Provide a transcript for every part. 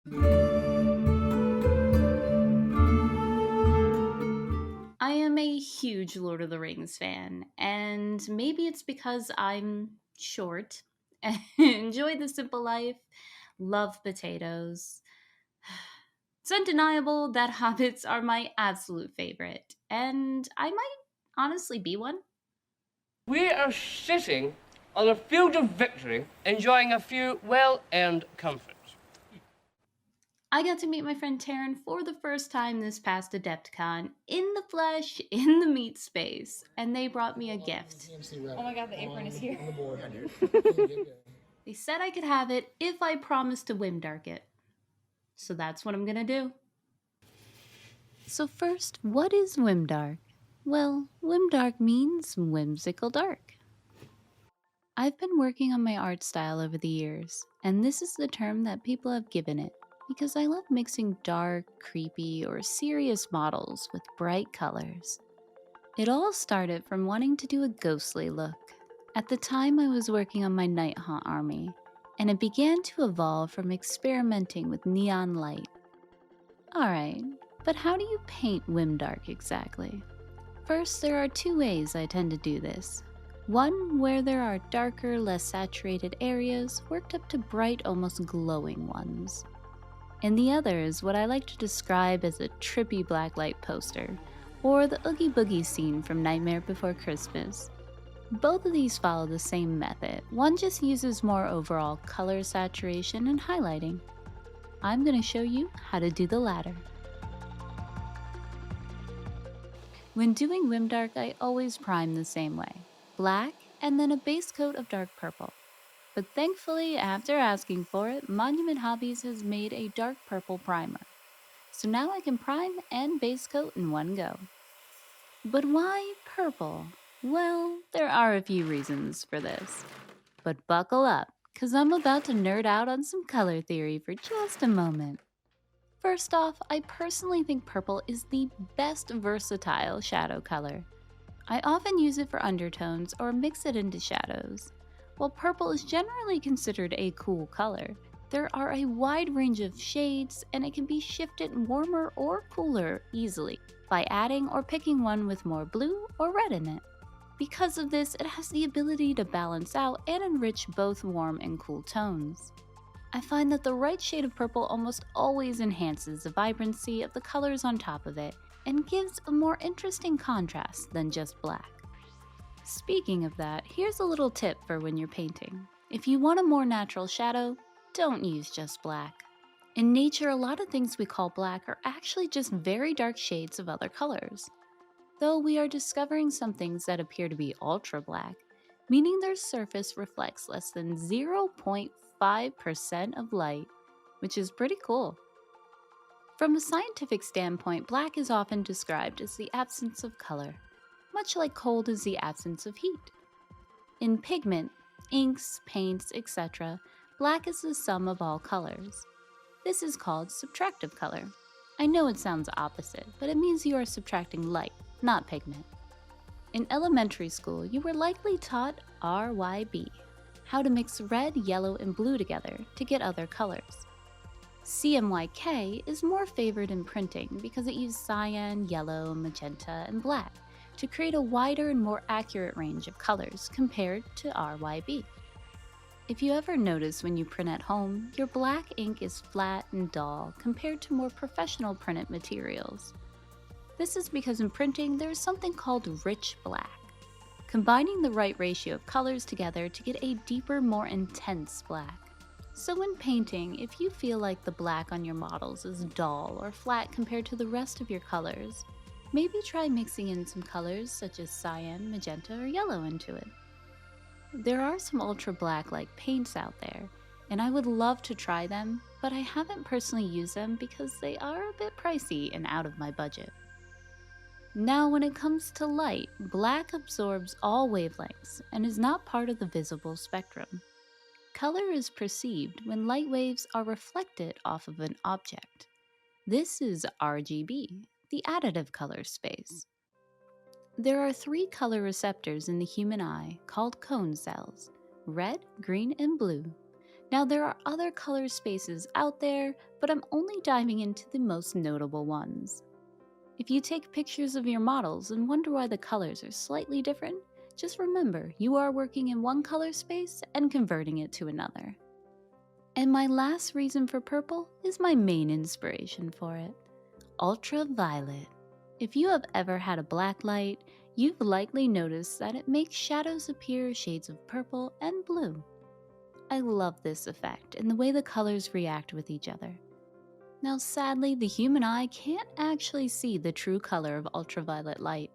I am a huge Lord of the Rings fan, and maybe it's because I'm short, enjoy the simple life, love potatoes. It's undeniable that hobbits are my absolute favorite, and I might honestly be one. We are sitting on a field of victory, enjoying a few well-earned comforts. I got to meet my friend Taryn for the first time this past Adepticon in the flesh, in the meat space, and they brought me a gift. Oh my god, the apron is here. They said I could have it if I promised to Whimdark it. So that's what I'm gonna do. So first, what is Whimdark? Well, Whimdark means whimsical dark. I've been working on my art style over the years, and this is the term that people have given it because I love mixing dark, creepy, or serious models with bright colors. It all started from wanting to do a ghostly look. At the time, I was working on my Night Haunt army, and it began to evolve from experimenting with neon light. Alright, but how do you paint Whimdark exactly? First, there are two ways I tend to do this. One where there are darker, less saturated areas worked up to bright, almost glowing ones. And the other is what I like to describe as a trippy blacklight poster, or the Oogie Boogie scene from Nightmare Before Christmas. Both of these follow the same method. One just uses more overall color saturation and highlighting. I'm going to show you how to do the latter. When doing Whimdark, I always prime the same way. Black, and then a base coat of dark purple. But thankfully, after asking for it, Monument Hobbies has made a dark purple primer. So now I can prime and base coat in one go. But why purple? Well, there are a few reasons for this. But buckle up, cause I'm about to nerd out on some color theory for just a moment. First off, I personally think purple is the best versatile shadow color. I often use it for undertones or mix it into shadows. While purple is generally considered a cool color, there are a wide range of shades and it can be shifted warmer or cooler easily by adding or picking one with more blue or red in it. Because of this, it has the ability to balance out and enrich both warm and cool tones. I find that the right shade of purple almost always enhances the vibrancy of the colors on top of it and gives a more interesting contrast than just black. Speaking of that, here's a little tip for when you're painting. If you want a more natural shadow, don't use just black. In nature, a lot of things we call black are actually just very dark shades of other colors. Though we are discovering some things that appear to be ultra black, meaning their surface reflects less than 0.5% of light, which is pretty cool. From a scientific standpoint, black is often described as the absence of color, much like cold is the absence of heat. In pigment, inks, paints, etc., black is the sum of all colors. This is called subtractive color. I know it sounds opposite, but it means you are subtracting light, not pigment. In elementary school, you were likely taught RYB, how to mix red, yellow, and blue together to get other colors. CMYK is more favored in printing because it used cyan, yellow, magenta, and black to create a wider and more accurate range of colors compared to RYB. If you ever notice when you print at home, your black ink is flat and dull compared to more professional printed materials. This is because in printing there is something called rich black, combining the right ratio of colors together to get a deeper, more intense black. So when painting, if you feel like the black on your models is dull or flat compared to the rest of your colors, maybe try mixing in some colors such as cyan, magenta, or yellow into it. There are some ultra black like paints out there, and I would love to try them, but I haven't personally used them because they are a bit pricey and out of my budget. Now when it comes to light, black absorbs all wavelengths and is not part of the visible spectrum. Color is perceived when light waves are reflected off of an object. This is RGB, the additive color space. There are 3 color receptors in the human eye called cone cells: red, green, and blue. Now, there are other color spaces out there, but I'm only diving into the most notable ones. If you take pictures of your models and wonder why the colors are slightly different, just remember you are working in one color space and converting it to another. And my last reason for purple is my main inspiration for it: ultraviolet. If you have ever had a black light, you've likely noticed that it makes shadows appear shades of purple and blue. I love this effect and the way the colors react with each other. Now, sadly, the human eye can't actually see the true color of ultraviolet light,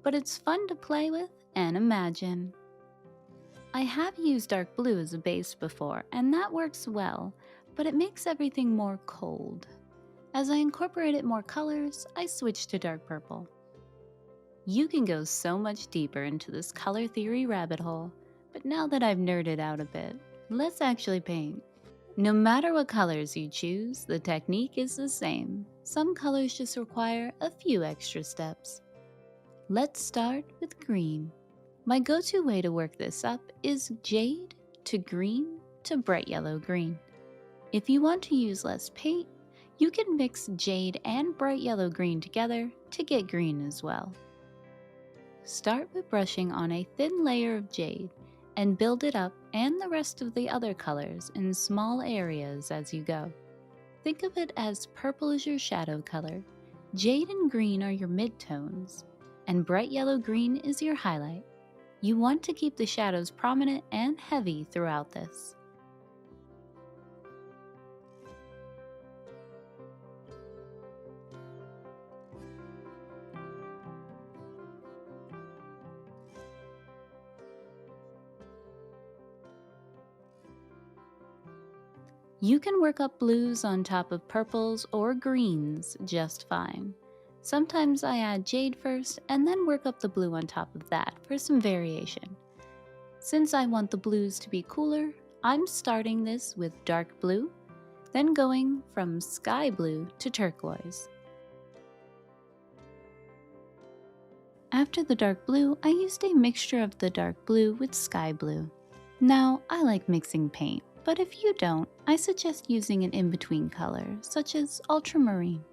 but it's fun to play with and imagine. I have used dark blue as a base before, and that works well, but it makes everything more cold. As I incorporated more colors, I switched to dark purple. You can go so much deeper into this color theory rabbit hole, but now that I've nerded out a bit, let's actually paint. No matter what colors you choose, the technique is the same. Some colors just require a few extra steps. Let's start with green. My go-to way to work this up is jade to green to bright yellow green. If you want to use less paint, you can mix jade and bright yellow green together to get green as well. Start with brushing on a thin layer of jade and build it up and the rest of the other colors in small areas as you go. Think of it as purple is your shadow color, jade and green are your midtones, and bright yellow green is your highlight. You want to keep the shadows prominent and heavy throughout this. You can work up blues on top of purples or greens just fine. Sometimes I add jade first and then work up the blue on top of that for some variation. Since I want the blues to be cooler, I'm starting this with dark blue, then going from sky blue to turquoise. After the dark blue, I used a mixture of the dark blue with sky blue. Now, I like mixing paint, but if you don't, I suggest using an in-between color, such as ultramarine.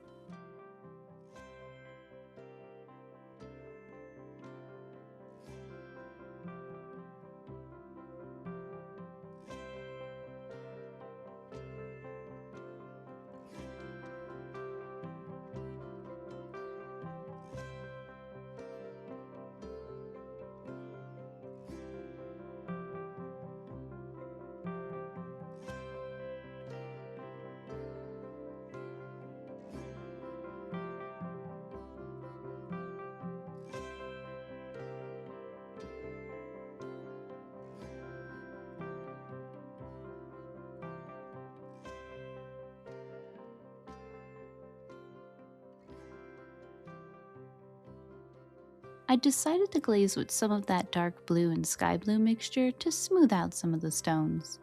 I decided to glaze with some of that dark blue and sky blue mixture to smooth out some of the stones.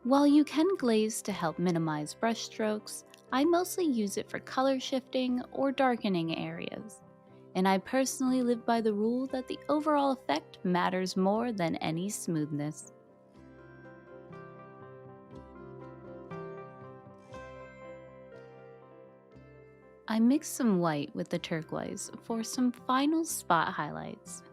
While you can glaze to help minimize brush strokes, I mostly use it for color shifting or darkening areas. And I personally live by the rule that the overall effect matters more than any smoothness. I mixed some white with the turquoise for some final spot highlights.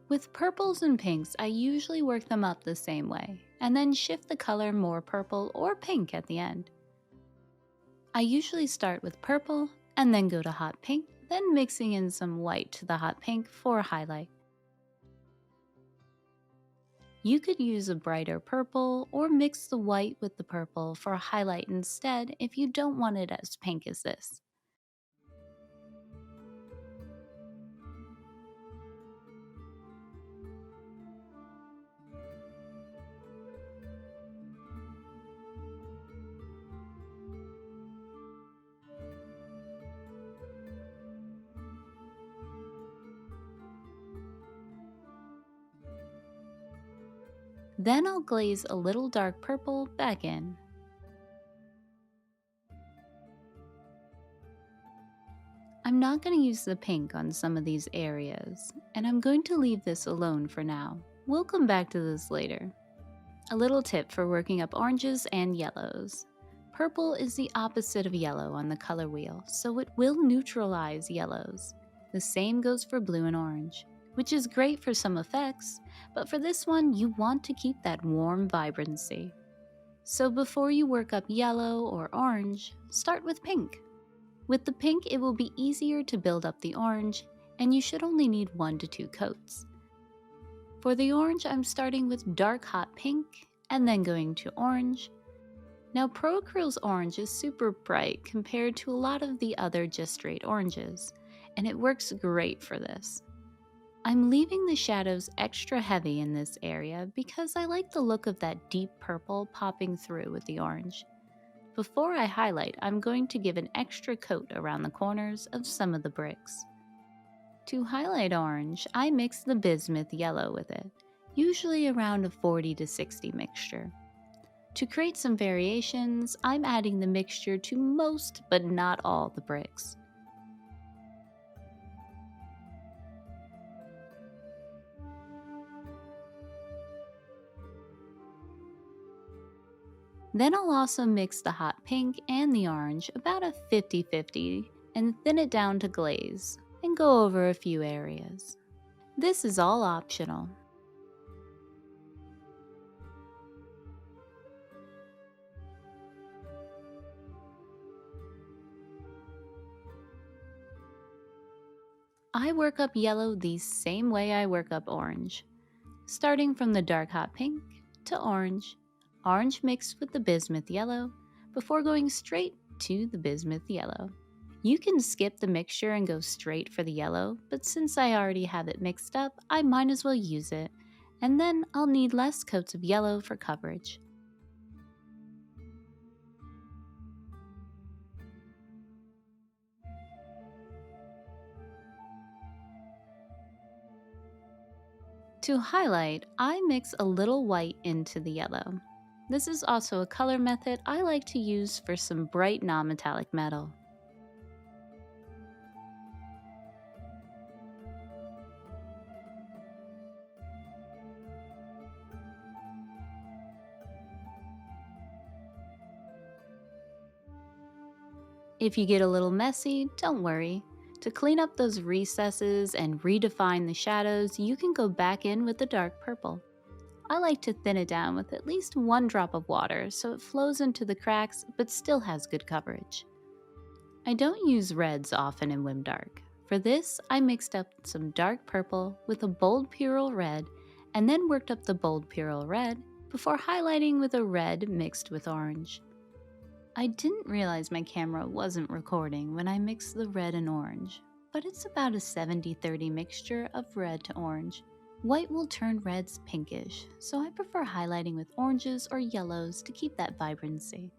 With purples and pinks, I usually work them up the same way, and then shift the color more purple or pink at the end. I usually start with purple, and then go to hot pink, then mixing in some white to the hot pink for a highlight. You could use a brighter purple, or mix the white with the purple for a highlight instead if you don't want it as pink as this. Then I'll glaze a little dark purple back in. I'm not going to use the pink on some of these areas, and I'm going to leave this alone for now. We'll come back to this later. A little tip for working up oranges and yellows. Purple is the opposite of yellow on the color wheel, so it will neutralize yellows. The same goes for blue and orange, which is great for some effects, but for this one you want to keep that warm vibrancy. So before you work up yellow or orange, start with pink. With the pink, it will be easier to build up the orange, and you should only need 1 to 2 coats. For the orange, I'm starting with dark hot pink, and then going to orange. Now Pro-Acryl's orange is super bright compared to a lot of the other just straight oranges, and it works great for this. I'm leaving the shadows extra heavy in this area because I like the look of that deep purple popping through with the orange. Before I highlight, I'm going to give an extra coat around the corners of some of the bricks. To highlight orange, I mix the bismuth yellow with it, usually around a 40 to 60 mixture. To create some variations, I'm adding the mixture to most but not all the bricks. Then I'll also mix the hot pink and the orange about a 50-50 and thin it down to glaze and go over a few areas. This is all optional. I work up yellow the same way I work up orange, starting from the dark hot pink to orange mixed with the bismuth yellow, before going straight to the bismuth yellow. You can skip the mixture and go straight for the yellow, but since I already have it mixed up, I might as well use it, and then I'll need less coats of yellow for coverage. To highlight, I mix a little white into the yellow. This is also a color method I like to use for some bright non-metallic metal. If you get a little messy, don't worry. To clean up those recesses and redefine the shadows, you can go back in with the dark purple. I like to thin it down with at least 1 drop of water so it flows into the cracks but still has good coverage. I don't use reds often in Whimdark. For this, I mixed up some dark purple with a bold Purell red and then worked up the bold Purell red before highlighting with a red mixed with orange. I didn't realize my camera wasn't recording when I mixed the red and orange, but it's about a 70-30 mixture of red to orange. White will turn reds pinkish, so I prefer highlighting with oranges or yellows to keep that vibrancy.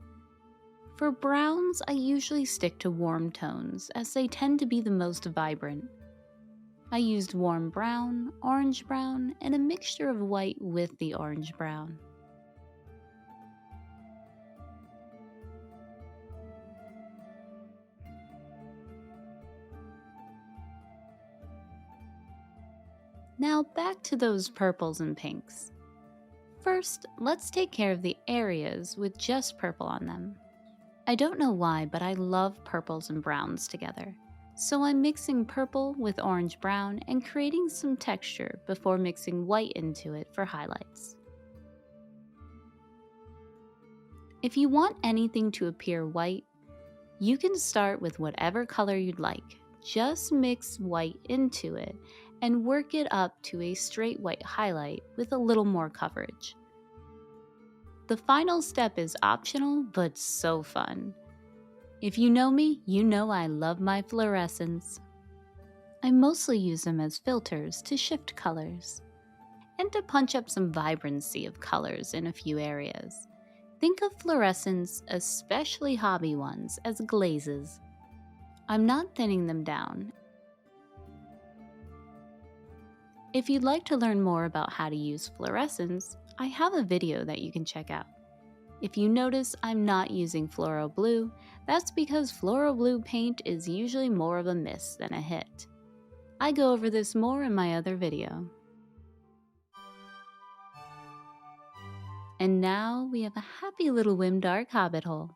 For browns, I usually stick to warm tones as they tend to be the most vibrant. I used warm brown, orange brown, and a mixture of white with the orange brown. Now back to those purples and pinks. First, let's take care of the areas with just purple on them. I don't know why, but I love purples and browns together. So I'm mixing purple with orange brown and creating some texture before mixing white into it for highlights. If you want anything to appear white, you can start with whatever color you'd like. Just mix white into it and work it up to a straight white highlight with a little more coverage. The final step is optional, but so fun. If you know me, you know I love my fluorescents. I mostly use them as filters to shift colors and to punch up some vibrancy of colors in a few areas. Think of fluorescents, especially hobby ones, as glazes. I'm not thinning them down. If you'd like to learn more about how to use fluorescence, I have a video that you can check out. If you notice I'm not using fluoro blue, that's because fluoro blue paint is usually more of a miss than a hit. I go over this more in my other video. And now we have a happy little Whimdark hobbit hole.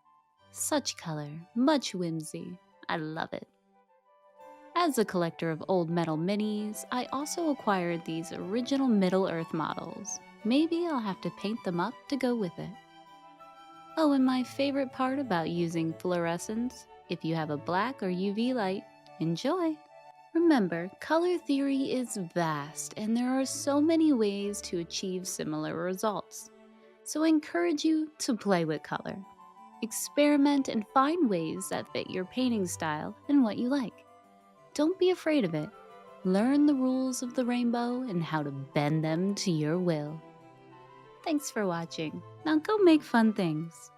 Such color, much whimsy. I love it. As a collector of old metal minis, I also acquired these original Middle-earth models. Maybe I'll have to paint them up to go with it. Oh, and my favorite part about using fluorescence, if you have a black or UV light, enjoy! Remember, color theory is vast and there are so many ways to achieve similar results. So I encourage you to play with color. Experiment and find ways that fit your painting style and what you like. Don't be afraid of it. Learn the rules of the rainbow and how to bend them to your will. Thanks for watching. Now go make fun things.